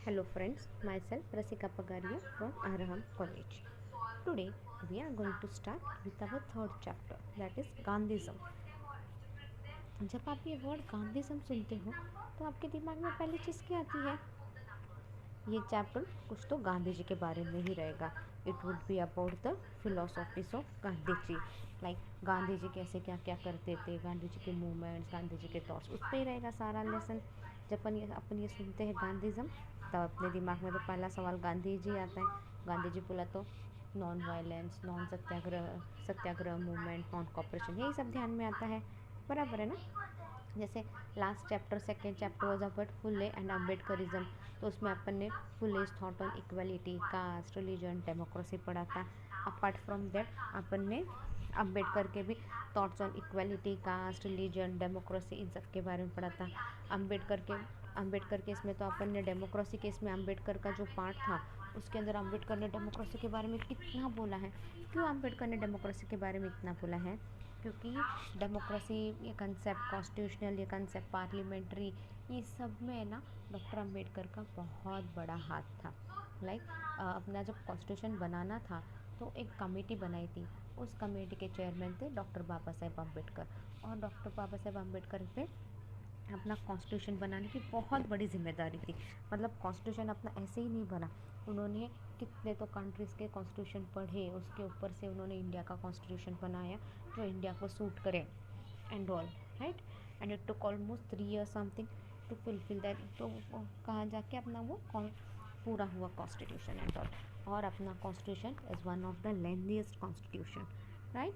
Hello friends, myself Rasika Pagaria from Araham College. Today we are going to start with our third chapter, that is Gandhism. जब आप ये word गांधीज्म सुनते हो तो आपके दिमाग में पहली चीज़ क्या आती है? ये चैप्टर कुछ तो गांधी जी के बारे में ही रहेगा. It would be about the philosophies of Gandhi ji, like Gandhi ji कैसे क्या क्या करते थे, गांधी जी के मूवमेंट्स, गांधी जी के थॉट्स, उस पर ही रहेगा सारा लेसन. जब अपन ये सुनते हैं गांधीज्म तब अपने दिमाग में तो पहला सवाल गांधी जी आता है. गांधी जी बोला तो नॉन वायलेंस, नॉन सत्याग्रह मूवमेंट, नॉन कॉपरेशन, यही सब ध्यान में आता है. बराबर है ना. जैसे last chapter second chapter was about Phule and Ambedkarism, तो उसमें अपन ने Phule's thought on equality, caste, religion, democracy पढ़ा था. अपार्ट फ्रॉम दैट अपन ने अम्बेडकर के भी thoughts on equality, caste, religion, democracy, इन सब के बारे में पढ़ा था. अम्बेडकर केस में तो अपन ने डेमोक्रेसी केस में अम्बेडकर का जो पार्ट था उसके अंदर अम्बेडकर ने डेमोक्रेसी के बारे में कितना बोला है. क्यों अम्बेडकर ने डेमोक्रेसी के बारे में इतना बोला है? क्योंकि डेमोक्रेसी ये कंसेप्ट, कॉन्स्टिट्यूशनल ये कंसेप्ट, पार्लियामेंट्री, ये सब में ना डॉक्टर अम्बेडकर का बहुत बड़ा हाथ था. लाइक अपना जब कॉन्स्टिट्यूशन बनाना था तो एक कमेटी बनाई थी. उस कमेटी के चेयरमैन थे डॉक्टर बाबा साहेब अम्बेडकर, और डॉक्टर बाबा साहेब अम्बेडकर पे अपना कॉन्स्टिट्यूशन बनाने की बहुत बड़ी जिम्मेदारी थी. मतलब कॉन्स्टिट्यूशन अपना ऐसे ही नहीं बना, उन्होंने कितने तो कंट्रीज़ के कॉन्स्टिट्यूशन पढ़े, उसके ऊपर से उन्होंने इंडिया का कॉन्स्टिट्यूशन बनाया जो इंडिया को सूट करे and all, right. And it took almost 3 years something to fulfil that. तो कहाँ जाके अपना वो पूरा हुआ कॉन्स्टिट्यूशन एंड ऑल. और अपना constitution is one of the lengthiest constitution, right.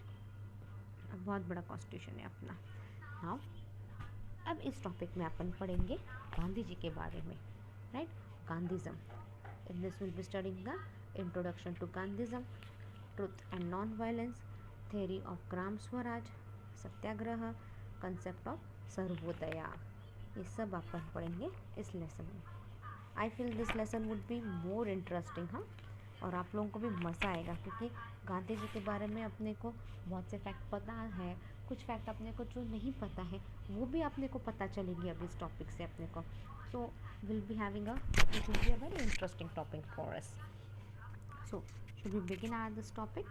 बहुत बड़ा कॉन्स्टिट्यूशन है अपना. हाँ, अब इस टॉपिक में अपन पढ़ेंगे गांधी जी के बारे में, right. Gandhism. In this will be studying the introduction to Gandhism, truth and non violence, theory of Gram Swaraj, satyagraha, concept of Sarvodaya. ये सब अपन पढ़ेंगे इस लेसन में. I feel this lesson would be more interesting. हाँ, और आप लोगों को भी मज़ा आएगा क्योंकि गांधी जी के बारे में अपने को बहुत से फैक्ट पता है, कुछ फैक्ट अपने को जो नहीं पता है वो भी अपने को पता चलेंगी अब इस टॉपिक से अपने को. So will be having it will be a very interesting topic for us. So should we begin our this topic?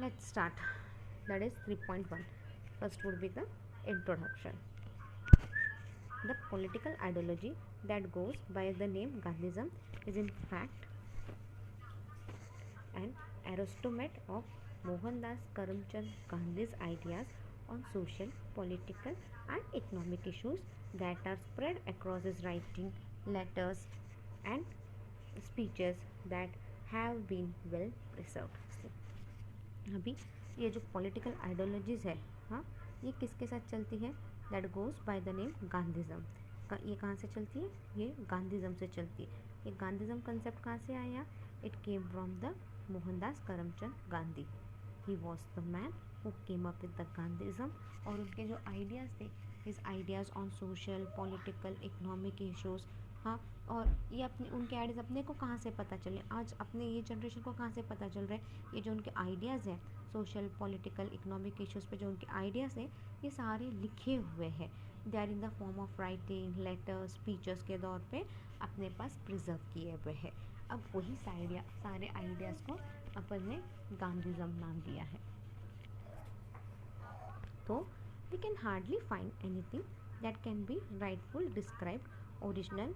Let's start. That is 3.1. First would be the introduction. The political ideology that goes by the name Gandhism is in fact an aristocrat of Mohandas Karamchand Gandhi's ideas on social, political and economic issues that are spread across his writing, letters and speeches that have been well preserved. अभी ये जो political ideologies है, हाँ, ये किसके साथ चलती है? That goes by the name Gandhism. ये कहाँ से चलती है? ये गांधीज़म से चलती है. ये गांधीज़म कंसेप्ट कहाँ से आया? It came from the Mohandas Karamchand Gandhi. He was the man who came up with the Gandhism. और उनके जो आइडियाज़ थे, his ideas on social, political, economic issues. हाँ, और ये अपने उनके आइडियाज़ अपने को कहाँ से पता चले? आज अपने ये जनरेशन को कहाँ से पता चल रहा है? ये जो उनके आइडियाज़ हैं सोशल, पॉलिटिकल, इकोनॉमिक इश्यूज़ पे, जो उनके आइडियाज़ हैं ये सारे लिखे हुए हैं. They are in the form of writing, letters, speeches के दौर पे अपने पास प्रिजर्व किए हुए हैं. अब वही सारे आइडियाज़ को अपन ने गांधीज़म नाम दिया है. तो we can hardly find anything that can be rightfully described original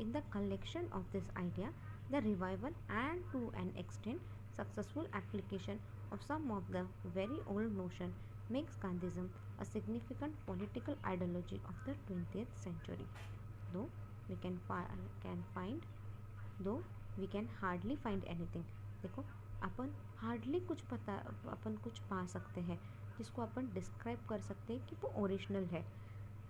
in the collection of this idea. The revival and to an extent successful application of some of the very old notion makes Gandhism a significant political ideology of the 20th century. Though we can find though we can hardly find anything. देखो, अपन कुछ पा सकते हैं जिसको अपन describe कर सकते हैं कि वो ओरिजिनल है,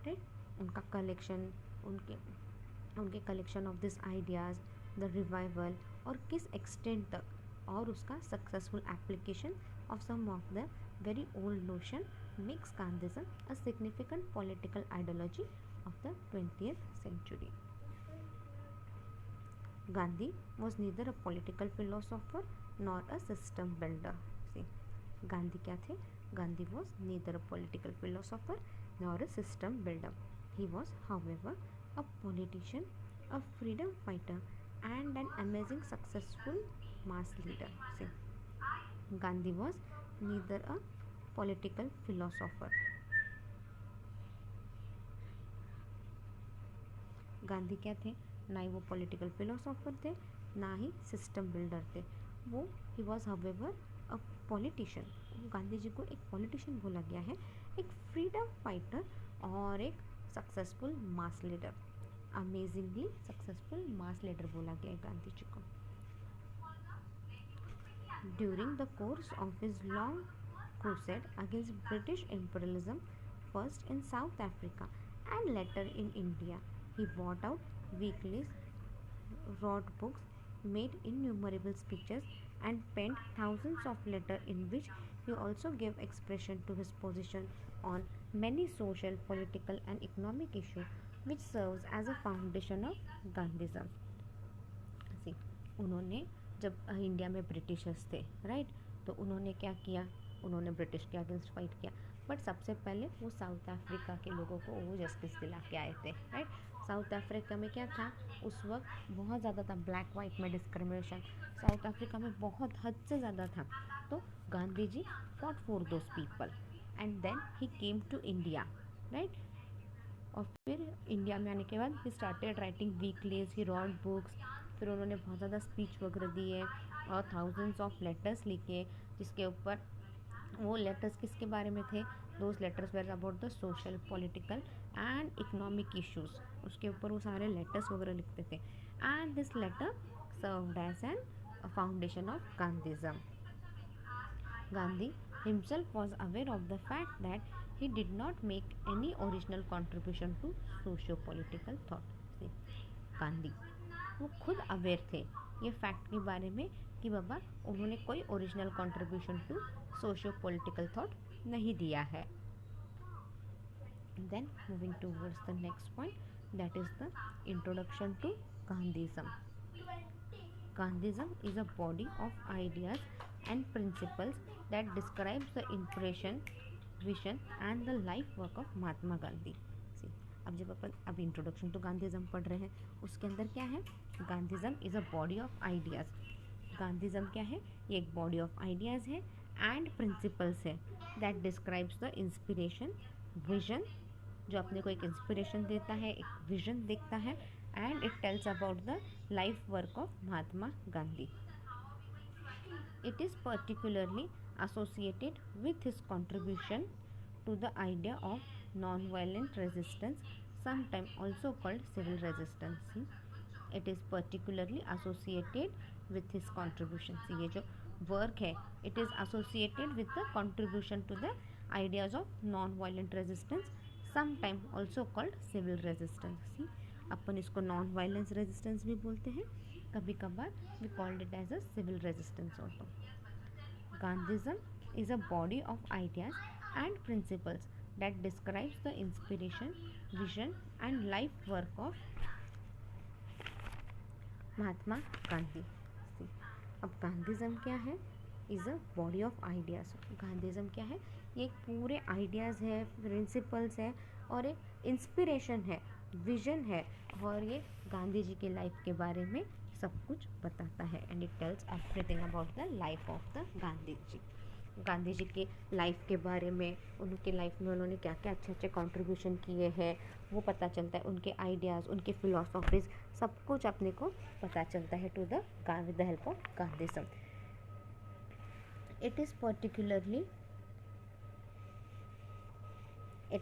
राइट. उनका कलेक्शन, उनके collection of this ideas, the revival, और किस एक्सटेंट तक, और उसका successful application of some of the very old notion makes Gandhism a significant political ideology of the 20th century. Gandhi was neither a political philosopher nor a system builder. See, Gandhi क्या थे? Gandhi was neither a political philosopher nor a system builder. He was, however, a politician a freedom fighter and an amazing successful mass leader. See, Gandhi was neither a political philosopher. Gandhi क्या थे? ना ही वो political philosopher थे, ना ही system builder थे. वो he was however a politician. Gandhi ji को एक पॉलिटिशियन बोला गया है, एक फ्रीडम फाइटर और एक सक्सेसफुल मास लीडर. अमेजिंगली सक्सेसफुल मास लीडर बोला गया है गांधी जी को. During the course of his long crusade against British imperialism, first in South Africa and later in India, he bought out weeklies, wrote books, made innumerable speeches, and penned thousands of letters in which he also gave expression to his position on many social, political, and economic issues, which serves as a foundation of Gandhism. See, उन्होंने जब India में Britishers थे, right, तो उन्होंने क्या किया? उन्होंने British के अगेंस्ट फाइट किया, बट सबसे पहले वो साउथ अफ्रीका के लोगों को वो जस्टिस दिला के आए थे, राइट. साउथ अफ्रीका में क्या था उस वक्त? बहुत ज़्यादा था ब्लैक वाइट में डिस्क्रिमिनेशन. साउथ अफ्रीका में बहुत हद से ज़्यादा था. तो Gandhi ji fought for those people and then he came to India, right. और फिर इंडिया में आने के बाद he started writing weeklies, he wrote books. फिर उन्होंने बहुत ज़्यादा स्पीच वगैरह दिए और थाउजेंड्स ऑफ लेटर्स लिखे, जिसके ऊपर वो लेटर्स किसके बारे में थे? Those letters were about the social, political and economic issues. उसके ऊपर वो सारे लेटर्स वगैरह लिखते थे. And this letter served as an foundation of Gandhism. Gandhi himself was aware of the fact that he did not make any original contribution to socio-political thought. See, Gandhi वो खुद aware थे ये फैक्ट के बारे में कि बाबा उन्होंने कोई original contribution to socio political thought नहीं दिया है. Then moving towards the next point, that is the introduction to Gandhism. Gandhism is a body of ideas and principles that describes the impression, vision and the life work of Mahatma Gandhi. See, अब जब अपन अब introduction to गांधीज्म पढ़ रहे हैं, उसके अंदर क्या है? Gandhism is a body of ideas. Gandhism क्या है? ये एक बॉडी ऑफ आइडियाज़ है एंड प्रिंसिपल्स है that describes the inspiration, vision, जो अपने को एक इंस्पिरेशन देता है, एक विजन देखता है, and it tells about the life work of Mahatma Gandhi. It is particularly associated with his contribution to the idea of non-violent resistance, sometimes also called civil resistance. It is particularly associated with his contribution. ये जो work है, it is associated with the contribution to the ideas of non-violent resistance, sometimes also called civil resistance. अपन इसको non violence resistance भी बोलते हैं, कभी कभार we called it as a civil resistance also. Gandhism is a body of ideas and principles that describes the inspiration, vision and life work of Mahatma Gandhi. अब Gandhism क्या है? Is a body of ideas. Gandhism क्या है? ये एक पूरे ideas है, principles है और एक इंस्पिरेशन है, विजन है, और ये गांधी जी के लाइफ के बारे में सब कुछ बताता है. And it tells everything about the life of the Gandhi ji. Gandhi ji के लाइफ के बारे में, उनके लाइफ में उन्होंने क्या क्या अच्छे अच्छे कंट्रीब्यूशन किए हैं वो पता चलता है. उनके आइडियाज़, उनके फिलोसॉफीज़, सब कुछ अपने को पता चलता है to the with the help of Gandhism. It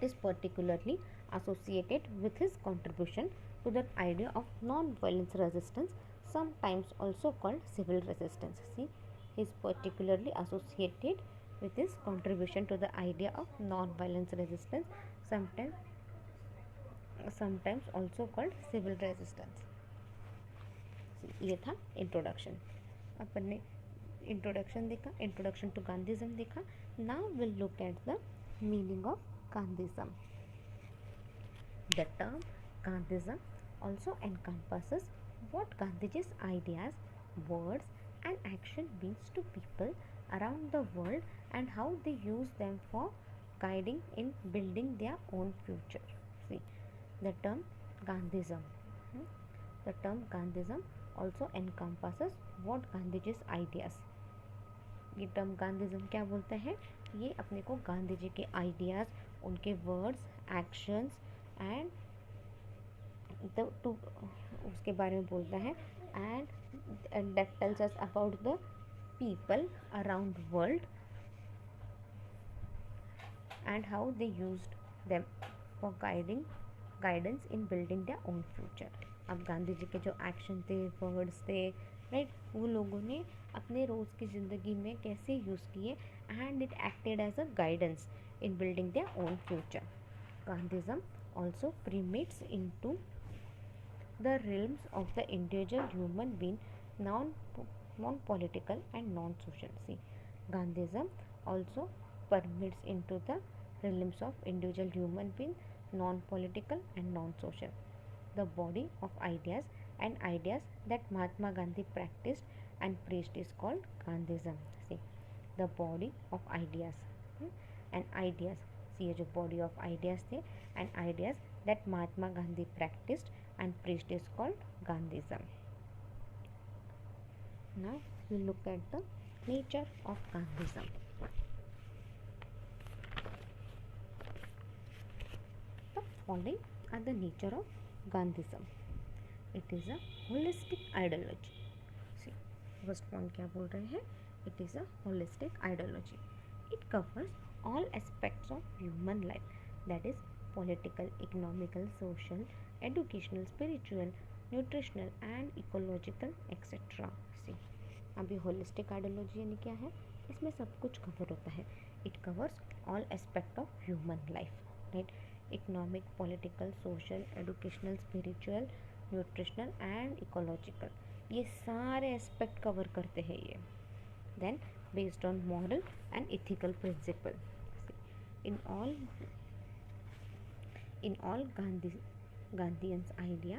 is particularly associated with his contribution to the idea of non-violence resistance, sometimes also called civil resistance. See, he is particularly associated with his contribution to the idea of non-violence resistance, sometimes also called civil resistance. ये था introduction. अपन ने introduction देखा, introduction to Gandhism देखा. Now will look at the meaning of Gandhism. The term Gandhism also encompasses what Gandhiji's ideas, words and action means to people around the world and how they use them for guiding in building their own future. See, the term Gandhism. The term Gandhism also encompasses what Gandhiji's ideas. ये term गांधीज़म क्या बोलता है? ये अपने को गांधी जी के ideas, उनके words, actions and उसके बारे में बोलता है, and that tells us about the people around world and how they used them for guidance in building their own future. अब गांधी जी के जो एक्शन थे, वर्ड्स थे, राइट, वो लोगों ने अपने रोज़ की ज़िंदगी में कैसे यूज़ किए, and it acted as a guidance in building their own future. Gandhism also permeates into the realms of the individual human being, non-political and non-social. See, Gandhism also permeates into the realms of individual human being, non-political and non-social. The body of ideas that Mahatma Gandhi practiced and preached is called Gandhism. See, the body of ideas and ideas. See, ये जो body of ideas थे and ideas that Mahatma Gandhi practiced and preached is called Gandhism. Now we look at the nature of Gandhism. The following are the nature of Gandhism. It is a holistic ideology. See, first point क्या बोल रहे हैं? It is a holistic ideology. It covers all aspects of human life, that is political, economical, social, educational, spiritual, nutritional and ecological etc. See, अभी holistic ideology यानी क्या है? इसमें सब कुछ कवर होता है. It covers all aspect of human life, right? Economic, political, social, educational, spiritual, nutritional and ecological, ये सारे एस्पेक्ट कवर करते हैं ये. Then based on moral and ethical principle. In all Gandhians idea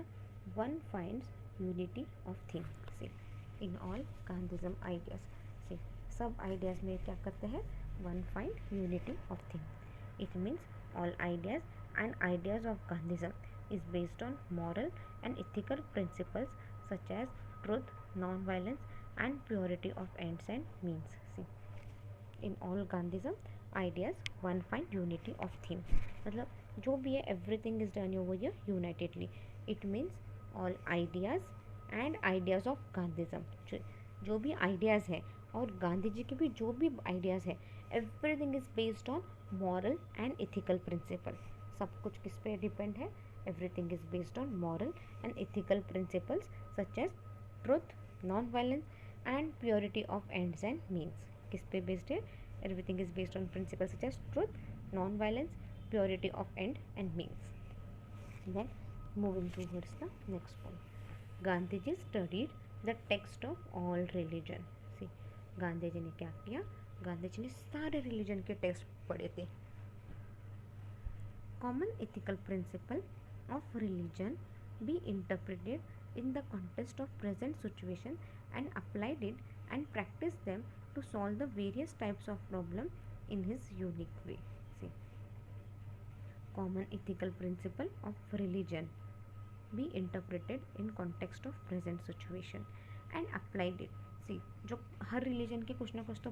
one finds unity of thing. See, in all Gandhism ideas, see, सब ideas में क्या करते हैं? One find unity of thing. It means all ideas and ideas of Gandhism is based on moral and ethical principles such as truth, non-violence and purity of ends and means. See, in all Gandhism ideas one find unity of theme. मतलब जो भी है everything is done over here unitedly. It means all ideas and ideas of Gandhism. जो भी ideas है और गांधी जी के भी जो भी ideas है, everything is based on moral and ethical principle. सब कुछ किस पे डिपेंड है? Everything is based on moral and ethical principles such as truth, non-violence and purity of ends and means. किस पे बेस्ड है? Everything is based on principles such as truth, non-violence, purity of end and means. Then moving towards the next point. Gandhiji studied the text of all religion. See, Gandhi जी ने क्या किया? गांधी जी ने सारे religion के text पढ़े थे. Common ethical principle of religion be interpreted in the context of present situation and applied it and practiced them to solve the various types of problem in his unique way. See, common ethical principle of religion be interpreted in context of present situation and applied it. See, जो हर religion के कुछ ना कुछ तो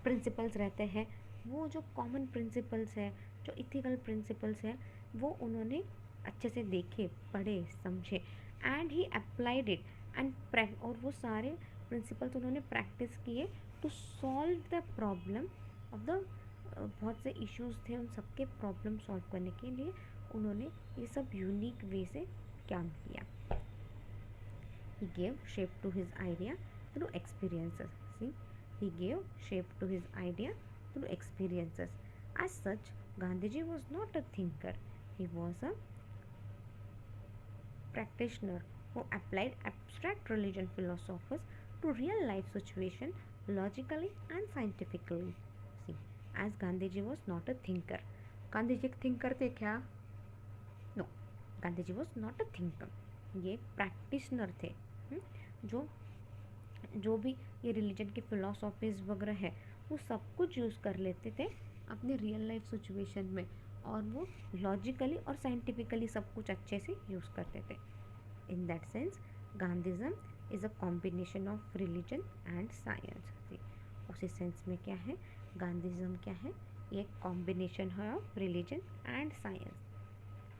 principles रहते हैं, वो जो कॉमन प्रिंसिपल्स है, जो इथिकल प्रिंसिपल्स हैं, वो उन्होंने अच्छे से देखे, पढ़े, समझे and he applied it and और वो सारे प्रिंसिपल्स उन्होंने प्रैक्टिस किए to solve the problem of the बहुत से इश्यूज थे, उन सबके प्रॉब्लम सॉल्व करने के लिए उन्होंने ये सब यूनिक वे से काम किया. He gave shape to his idea through experiences. See, he gave shape to his idea through experiences. As such, Gandhiji was not a thinker. He was a practitioner who applied abstract religion philosophers to real life situation logically and scientifically. See, as Gandhiji was not a thinker. Gandhiji एक thinker थे क्या? No, Gandhiji was not a thinker. ये एक practitioner थे. जो भी ये religion के फिलोसॉफीज वगैरह है, वो सब कुछ यूज़ कर लेते थे अपने रियल लाइफ सिचुएशन में, और वो लॉजिकली और साइंटिफिकली सब कुछ अच्छे से यूज़ करते थे. In that sense, Gandhism is a combination of religion and science. उसी सेंस में क्या है, गांधीज्म क्या है, ये कॉम्बिनेशन है of religion and science.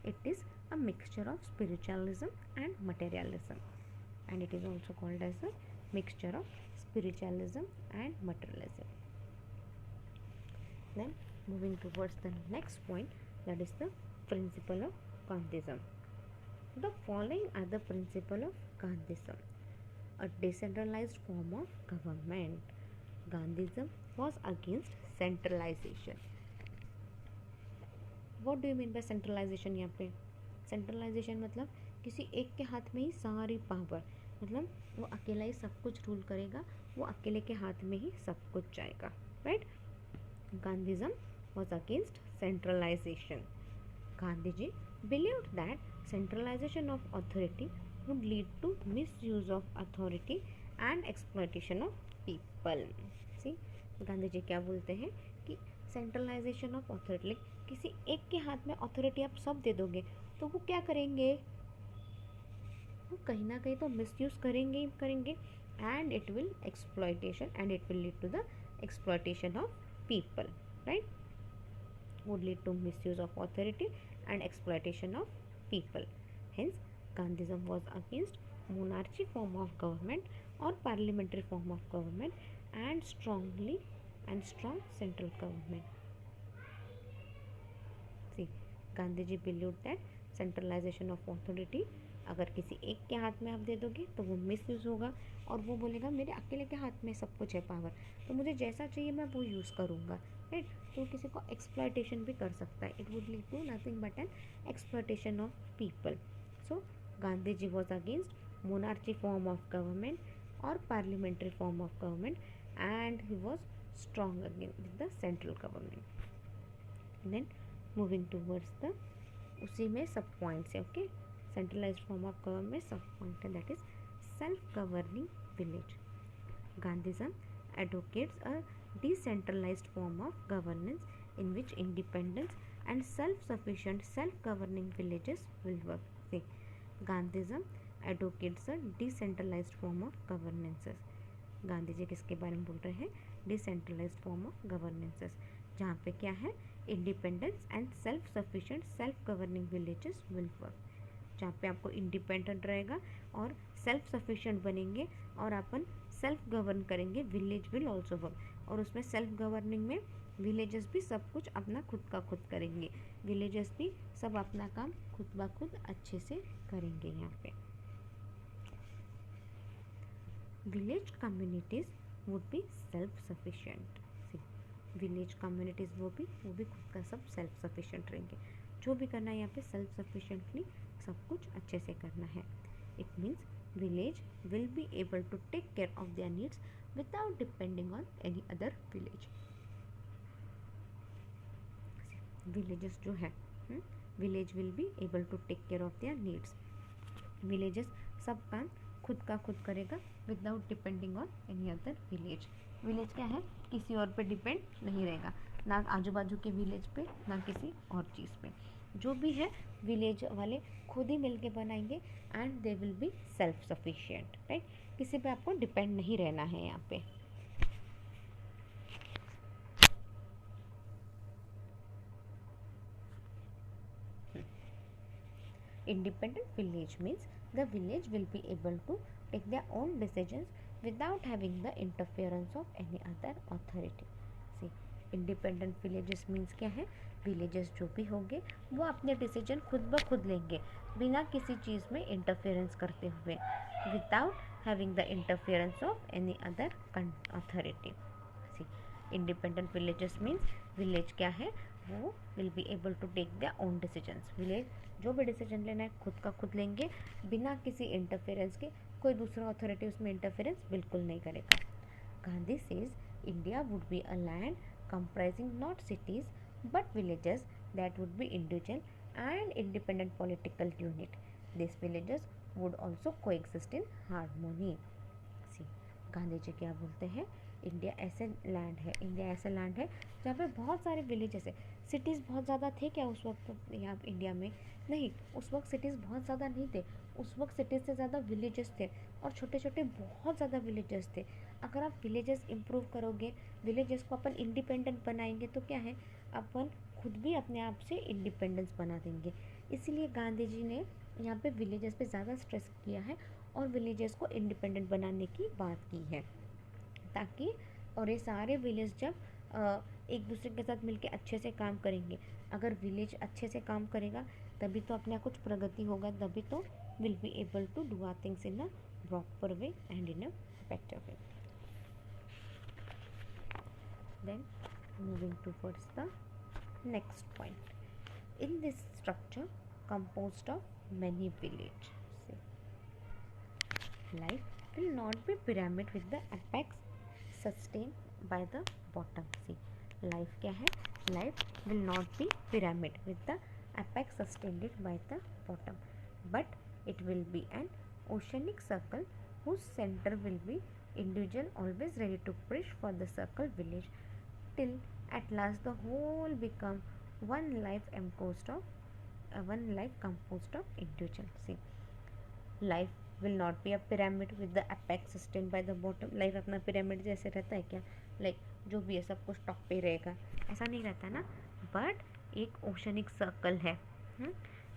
It is a mixture of spiritualism and materialism, and it is also called as a mixture of spiritualism and materialism. Then moving towards the next point, that is the principle of Gandhism. The following are the principle of Gandhism. A decentralized form of government. Gandhism was against centralization. What do you mean by centralization? यहाँ पे centralisation मतलब किसी एक के हाथ में ही सारी power, मतलब वो अकेला ही सब कुछ रूल करेगा, वो अकेले के हाथ में ही सब कुछ जाएगा, right. Gandhism was against centralisation. Gandhi ji believed that centralisation of authority would lead to misuse of authority and exploitation of people. See, Gandhi ji क्या बोलते हैं कि सेंट्रलाइजेशन ऑफ अथॉरिटी, किसी एक के हाथ में अथॉरिटी आप सब दे दोगे तो वो क्या करेंगे, वो कहीं ना कहीं तो मिसयूज करेंगे ही करेंगे, and it will exploitation and it will lead to the exploitation of people, right. Would lead to misuse of authority and exploitation of people. Hence Gandhism was against monarchy form of government or parliamentary form of government and strong central government. See, Gandhi ji believed that centralization of authority, अगर किसी एक के हाथ में आप दे दोगे तो वो मिसयूज होगा और वो बोलेगा मेरे अकेले के हाथ में सब कुछ है पावर, तो मुझे जैसा चाहिए मैं वो यूज़ करूँगा, राइट. तो किसी को एक्सप्लॉयटेशन भी कर सकता है. It would lead to nothing but an exploitation of people. So Gandhi ji was against monarchy form of government or parliamentary form of government, and he was strong against with the central government. And then moving towards the उसी में सब points है, okay. Centralised form of government में सब point है, that is self governing village. Gandhism advocates a decentralized form of governance in which independence and self-sufficient self-governing villages will work. See, Gandhism advocates a decentralized form of governances. Gandhi ji किसके बारे में बोल रहे हैं, decentralised form of गवर्नेंसेस, जहाँ पे क्या है, independence and self sufficient self governing villages will work. जहाँ पे आपको इंडिपेंडेंट रहेगा और सेल्फ सफिशिएंट बनेंगे और अपन सेल्फ गवर्न करेंगे, विलेज विल ऑल्सो वर्क. और उसमें सेल्फ गवर्निंग में विलेजेस भी सब कुछ अपना खुद का खुद करेंगे, विलेजेस भी सब अपना काम खुद ब खुद अच्छे से करेंगे. यहाँ पे village communities would be self sufficient. Village communities वो भी खुद का सब सेल्फ सफिशिएंट रहेंगे. जो भी करना है यहाँ पे सेल्फ सफिशिएंटली सब कुछ अच्छे से करना है. It means village will be able to take care of their needs without depending on any other village. Villages जो है, village will be able to take care of their needs. Villages सब काम खुद का खुद करेगा without depending on any other village. Village क्या है, किसी और पे डिपेंड नहीं रहेगा, ना आजू बाजू के विलेज पे ना किसी और चीज़ पे. जो भी है विलेज वाले खुद ही मिलके बनाएंगे and they will be self sufficient, right. किसी पे आपको डिपेंड नहीं रहना है यहाँ पे. Independent village means the village will be able to take their own decisions without having the interference of any other authority. See, independent villages means क्या है, villages जो भी होंगे वो अपने डिसीजन खुद ब खुद लेंगे बिना किसी चीज़ में इंटरफेरेंस करते हुए, without having the interference of any other authority. See, independent villages means village क्या है, वो will be able to take their own decisions. Village जो भी डिसीजन लेना है खुद का खुद लेंगे बिना किसी इंटरफेरेंस के. कोई दूसरा अथॉरिटी उसमें इंटरफेरेंस बिल्कुल नहीं करेगा. Gandhi says India would be a land comprising not cities but villages that would be individual and independent political unit. This villages would also coexist in harmony. See, Gandhi ji क्या बोलते हैं, इंडिया ऐसा लैंड है जहाँ पे बहुत सारे विलेजेस है, सिटीज़ बहुत ज़्यादा थे क्या उस वक्त यहाँ इंडिया में? नहीं, उस वक्त सिटीज़ बहुत ज़्यादा नहीं थे। उस वक्त सिटीज़ से ज़्यादा विलेजेस थे, और छोटे छोटे बहुत ज़्यादा विलेजेस थे। अगर आप विलेजेस इम्प्रूव करोगे, विलेजेस को अपन इंडिपेंडेंट बनाएंगे, तो क्या है, अपन खुद भी अपने आप से इंडिपेंडेंस बना देंगे। इसीलिए गांधी जी ने यहाँ पे विलेजेस पे ज़्यादा स्ट्रेस किया है और विलेजेस को इंडिपेंडेंट बनाने की बात की है, ताकि और ये सारे विलेज जब एक दूसरे के साथ मिलके अच्छे से काम करेंगे, अगर विलेज अच्छे से काम करेगा तभी तो अपने कुछ प्रगति होगा, तभी तो will be able to do our things in a proper way and in a better way. Then moving towards the next point. In this structure composed of many villages, life will not be pyramid with the apex sustained by the bottom. See, life क्या है? Life will not be pyramid with the apex sustained by the bottom, but it will be an oceanic circle whose center will be individual, always ready to push for the circle village, till at last the whole become one life composed of individual. See, life will not be a pyramid with the apex sustained by the bottom. Life अपना pyramid जैसे रहता है क्या? Like जो भी है सब कुछ टॉप पे रहेगा, ऐसा नहीं रहता ना, बट एक ओशनिक सर्कल है,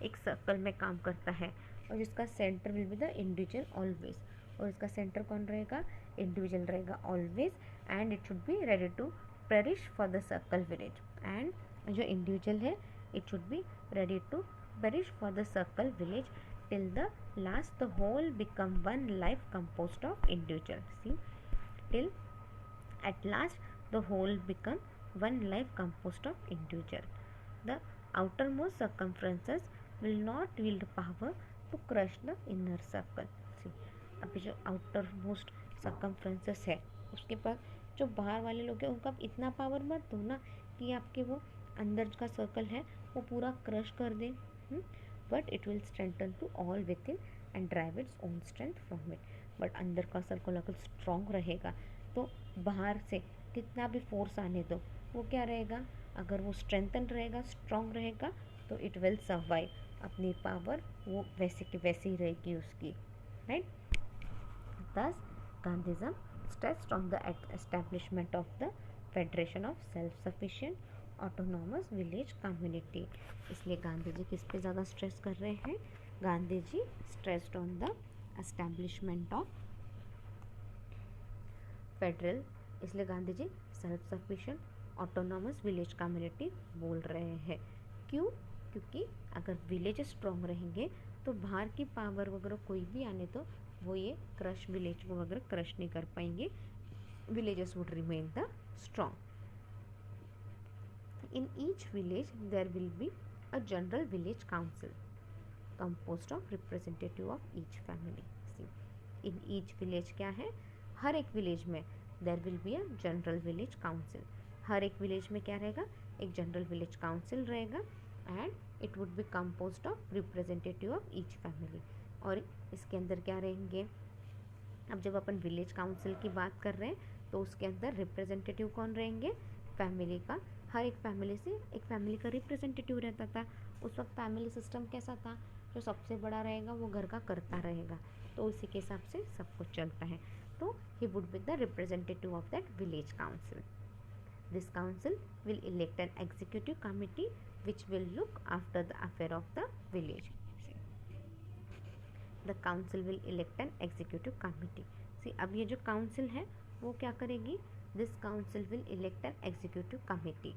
एक सर्कल में काम करता है, और जिसका centre will be the individual always, और इसका सेंटर कौन रहेगा? इंडिविजुअल रहेगा always, and it should be ready to perish for the circle village, and जो इंडिविजुअल है it should be ready to perish for the circle village till the last the whole become one life composed of individual. See, till at last the whole become one life composed of individual. The outermost circumferences will not wield power to crush the inner circle. See, अभी जो outermost circumferences है उसके पास, जो बाहर वाले लोग हैं उनका इतना पावर मत दो ना कि आपके वो अंदर का सर्कल है वो पूरा क्रश कर दे, but it will strengthen to all within and drive its own strength from it. But अंदर का सर्कल अगर स्ट्रॉन्ग रहेगा तो बाहर से कितना भी फोर्स आने दो वो क्या रहेगा, अगर वो स्ट्रेंथन रहेगा, स्ट्रॉन्ग रहेगा, तो इट विल सर्वाइव. अपनी पावर वो वैसे की वैसे ही रहेगी उसकी, right. Thus, Gandhism stressed on the establishment of the Federation of Self-Sufficient Autonomous Village Community. इसलिए गांधी जी किस पे ज़्यादा स्ट्रेस कर रहे हैं? Gandhi ji stressed on the establishment of federal, इसलिए Gandhi ji self sufficient autonomous village community बोल रहे हैं. क्यों? क्योंकि अगर विलेज स्ट्रॉन्ग रहेंगे तो बाहर की पावर वगैरह कोई भी आने तो वो ये क्रश विलेज को वगैरह क्रश नहीं कर पाएंगे. Villages would remain the strong. In each village there will be a general village council composed of representative of each family. See, in each village क्या है? हर एक विलेज में there will be a general village council. हर एक village में क्या रहेगा? एक जनरल विलेज काउंसिल रहेगा, and it would be composed of representative of each family. और इसके अंदर क्या रहेंगे? अब जब अपन विलेज काउंसिल की बात कर रहे हैं तो उसके अंदर रिप्रेजेंटेटिव कौन रहेंगे? फैमिली का. हर एक फैमिली से एक फैमिली का रिप्रेजेंटेटिव रहता था. उस वक्त फैमिली सिस्टम कैसा था? जो सबसे बड़ा रहेगा वो घर का करता रहेगा, तो उसी के हिसाब से सब कुछ चलता है. तो he would be the representative of that village council. This council will elect an executive committee which will look after the affair of the village. The council will elect an executive committee. See, अब ये जो council है वो क्या करेगी? This council will elect an executive committee.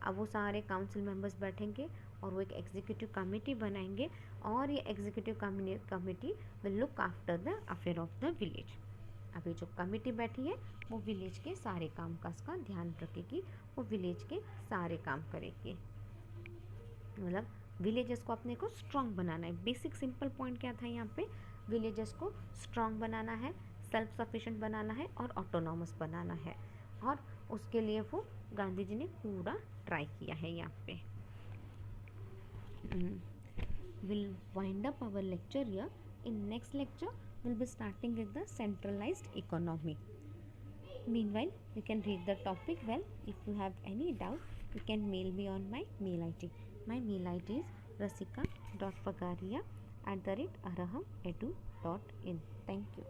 अब वो सारे काउंसिल मेंबर्स बैठेंगे और वो एक एग्जीक्यूटिव कमिटी बनाएंगे, और ये executive committee will look after the affair of the village. अभी जो कमिटी बैठी है वो विलेज के सारे कामकाज का ध्यान रखेगी, वो विलेज के सारे काम करेगी. मतलब विलेजेस को अपने को स्ट्रॉन्ग बनाना है. बेसिक सिंपल पॉइंट क्या था यहाँ पे? विलेजेस को स्ट्रॉन्ग बनाना है, सेल्फ सफिशिएंट बनाना है और ऑटोनॉमस बनाना है, और उसके लिए वो गांधी जी ने पूरा ट्राई किया है यहाँ पे. We'll wind up our lecture here. In next lecture we'll be starting with the centralized economy. Meanwhile you can read the topic well. If you have any doubt you can mail me on my mail ID. My mail ID is rasika.pagaria@arahamedu.in. Thank you.